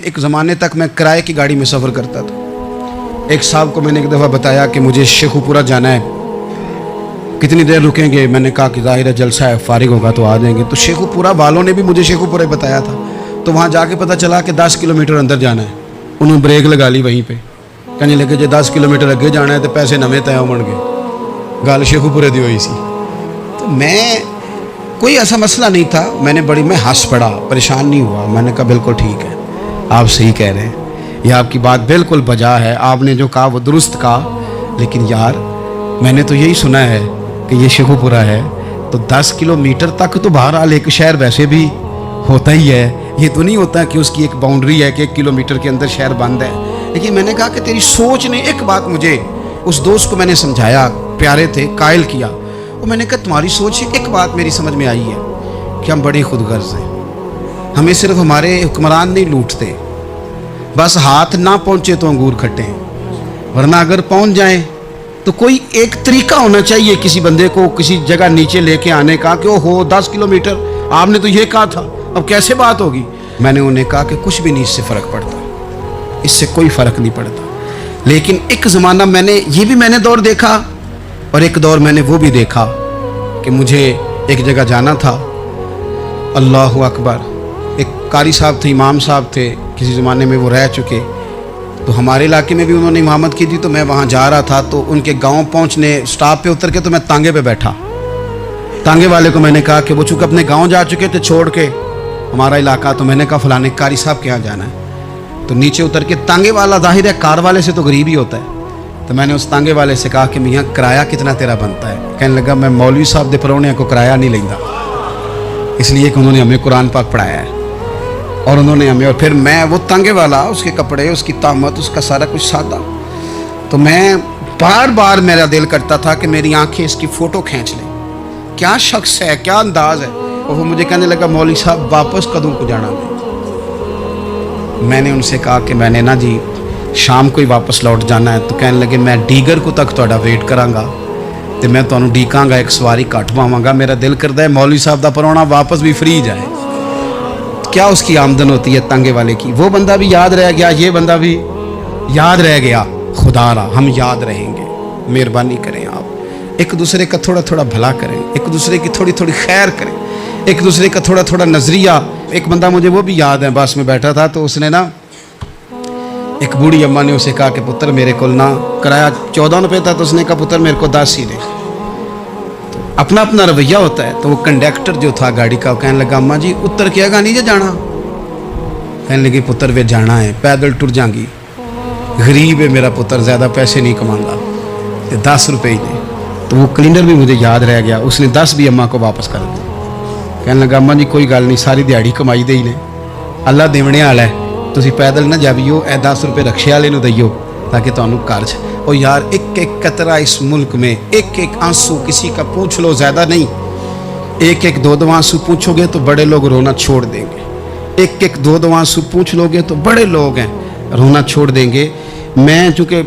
एक ज़माने तक मैं किराए की गाड़ी में सफ़र करता था। एक साहब को मैंने एक दफ़ा बताया कि मुझे शेखुपुरा जाना है, कितनी देर रुकेंगे? मैंने कहा कि ज़ाहिर है जलसा है, फारिग होगा तो आ जाएंगे। तो शेखुपुरा वालों ने भी मुझे शेखुपुरा बताया था, तो वहाँ जाके पता चला कि 10 किलोमीटर अंदर जाना है। उन्होंने ब्रेक लगा ली वहीं पे, कहने लगे जो 10 किलोमीटर अगे जाना है तो पैसे नवे तय होंगे। गल शेखुपुरे दी हुई सी। तो मैं कोई ऐसा मसला नहीं था, मैं हंस पड़ा, परेशान नहीं हुआ। मैंने कहा बिल्कुल ठीक है, आप सही कह रहे हैं, यह आपकी बात बिल्कुल बजा है, आपने जो कहा वो दुरुस्त कहा। लेकिन यार मैंने तो यही सुना है कि ये शेखुपुरा है, तो 10 किलोमीटर तक तो बहरहाल एक शहर वैसे भी होता ही है। ये तो नहीं होता कि उसकी एक बाउंड्री है कि 1 किलोमीटर के अंदर शहर बंद है। लेकिन मैंने कहा कि तेरी सोच ने एक बात मुझे, उस दोस्त को मैंने समझाया, प्यारे थे, कायल किया। और मैंने कहा तुम्हारी सोच से एक बात मेरी समझ में आई है कि हम बड़े खुदगर्ज हैं। हमें सिर्फ हमारे हुक्मरान नहीं लूटते, बस हाथ ना पहुँचे तो अंगूर खट्टे हैं, वरना अगर पहुँच जाएँ तो कोई एक तरीका होना चाहिए किसी बंदे को किसी जगह नीचे लेके आने का कि हो 10 किलोमीटर आपने तो ये कहा था, अब कैसे बात होगी? मैंने उन्हें कहा कि कुछ भी नहीं इससे फ़र्क पड़ता, इससे कोई फ़र्क नहीं पड़ता। लेकिन एक ज़माना मैंने दौर देखा, और एक दौर मैंने वो भी देखा कि मुझे एक जगह जाना था। अल्लाहु अकबर। एक कारी साहब थे, इमाम साहब थे, किसी ज़माने में वो रह चुके, तो हमारे इलाके में भी उन्होंने इमामत की थी। तो मैं वहाँ जा रहा था, तो उनके गांव पहुँचने स्टॉप पे उतर के तो मैं तांगे पे बैठा। तांगे वाले को मैंने कहा कि वो चूँकि अपने गांव जा चुके थे छोड़ के हमारा इलाका, तो मैंने कहा फलाने कारी साहब के यहाँ जाना है। तो नीचे उतर के तांगे वाला, जाहिर है कार वाले से तो गरीब ही होता है, तो मैंने उस तांगे वाले से कहा कि मियाँ किराया कितना तेरा बनता है? कहने लगा मैं मौलवी साहब दे परौने को किराया नहीं लेंदा, इसलिए कि उन्होंने हमें कुरान पाक पढ़ाया है और उन्होंने हमें। और फिर मैं वो तांगे वाला, उसके कपड़े, उसकी तामत, उसका सारा कुछ सादा, तो मैं बार बार मेरा दिल करता था कि मेरी आंखें इसकी फ़ोटो खींच लें, क्या शख्स है, क्या अंदाज है। और वो मुझे कहने लगा मौलवी साहब वापस कदों को जाना? मैंने उनसे कहा कि मैंने ना जी शाम को ही वापस लौट जाना है। तो कहने लगे मैं डीगर को तक तुहाडा वेट करांगा तो मैं तुहानू ਡੀਕਾਂਗਾ, एक सवारी घट पावांगा। मेरा दिल करता है मौलवी साहब का परौना वापस भी फ्री जाए। क्या उसकी आमदन होती है तांगे वाले की? वो बंदा भी याद रह गया, ये बंदा भी याद रह गया। खुदा रहा हम याद रहेंगे। मेहरबानी करें आप, एक दूसरे का थोड़ा थोड़ा भला करें, एक दूसरे की थोड़ी थोड़ी खैर करें, एक दूसरे का थोड़ा थोड़ा नज़रिया। एक बंदा मुझे वो भी याद है, बस में बैठा था तो उसने ना, एक बूढ़ी अम्मा ने उसे कहा कि पुत्र मेरे को ना किराया 14 रुपये था, तो उसने कहा पुत्र मेरे को 10 ही दे। अपना अपना रवैया होता है। तो वो कंडक्टर जो था गाड़ी का, कहने लगा अम्मा जी उतर के आगा नहीं जे जाना? कहने लगी पुत्र वे जाना है, पैदल टुर जाएंगी, गरीब है मेरा पुत्र, ज़्यादा पैसे नहीं कमांगा, 10 रुपये ही दे। तो वो क्लीनर भी मुझे याद रह गया, उसने 10 भी अम्मा को वापस कर दिया। कहने लगा अम्मा जी कोई गल नहीं, सारी दिहाड़ी कमाई दे ही ने, अल्लाह देवने वाला है, तुसी पैदल ना जावियो, 10 रुपये रक्शे वाले नूं दईयो ताकि तुहानू घर च। और यार एक एक कतरा इस मुल्क में, एक एक आंसू किसी का पूछ लो, ज़्यादा नहीं, एक एक दो आंसू पूछोगे तो बड़े लोग रोना छोड़ देंगे। एक एक दो आंसू पूछ लोगे तो बड़े लोग हैं रोना छोड़ देंगे। मैं चूँकि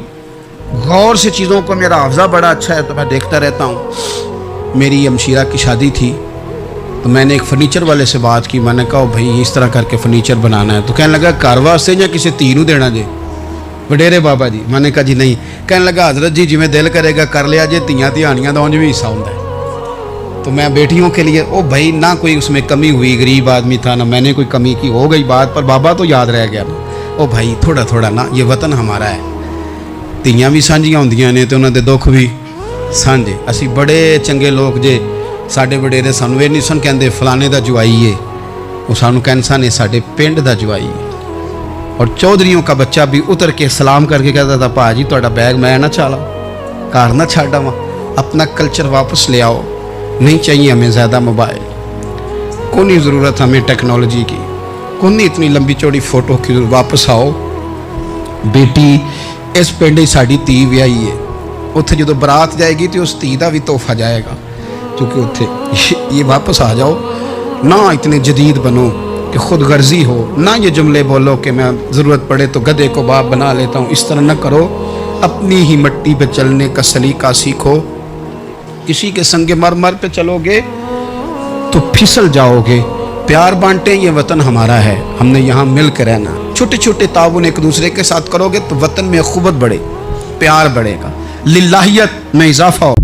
गौर से चीज़ों को, मेरा हाफ़ज़ा बड़ा अच्छा है तो मैं देखता रहता हूँ। मेरी अमशीरा की शादी थी तो मैंने एक फर्नीचर वाले से बात की, मैंने कहा भाई इस तरह करके फर्नीचर बनाना है। तो कहने लगा घर वास्ते या किसी धी नूं देना जे? वडेरे बाबा जी। मैंने कहा जी नहीं। कहने लगा हजरत जी जिमें दिल करेगा कर लिया जे, धियाँ धियानियाँ का उंज भी हिस्सा होता है। तो मैं बेटियों के लिए, ओ भाई ना कोई उसमें कमी हुई, गरीब आदमी था ना मैंने कोई कमी की, हो गई बात, पर बाबा तो याद रह गया। ओ भाई थोड़ा थोड़ा ना, ये वतन हमारा है, धियाँ भी सांझियाँ होंदियां ने तो उन्होंने दुख भी सांझे। असी बड़े चंगे लोग जे, साडे वडेरे सानू ये नहीं सन कहते फलाने का जवाई है, वो सानू कहन सन साडे पिंड का जवाई है। और चौधरीयों का बच्चा भी उतर के सलाम करके कहता था भाजी तुहाडा बैग मैं ना चाला, घर ना छाड़ आवां, अपना कल्चर वापस ले आओ, नहीं चाहिए हमें ज़्यादा मोबाइल, कोई नहीं ज़रूरत हमें टेक्नोलॉजी की, कोई नहीं इतनी लंबी चौड़ी फ़ोटो की, वापस आओ। बेटी इस पिंड साड़ी धी विआही है, उत्थे जो बरात जाएगी तो उस धी का भी तोहफा जाएगा, क्योंकि उत्थे ये वापस आ जाओ ना, इतने जदीद बनो कि खुद गर्जी हो ना, ये जुमले बोलो कि मैं ज़रूरत पड़े तो गधे को बाप बना लेता हूँ, इस तरह न करो। अपनी ही मिट्टी पे चलने का सलीका सीखो। किसी के संगे मर पे चलोगे तो फिसल जाओगे, प्यार बांटे, ये वतन हमारा है, हमने यहाँ मिल कर रहना। छोटे छोटे ताउन एक दूसरे के साथ करोगे तो वतन में अखुवत बढ़े, प्यार बढ़ेगा, लिल्लाहियत में इजाफा हो।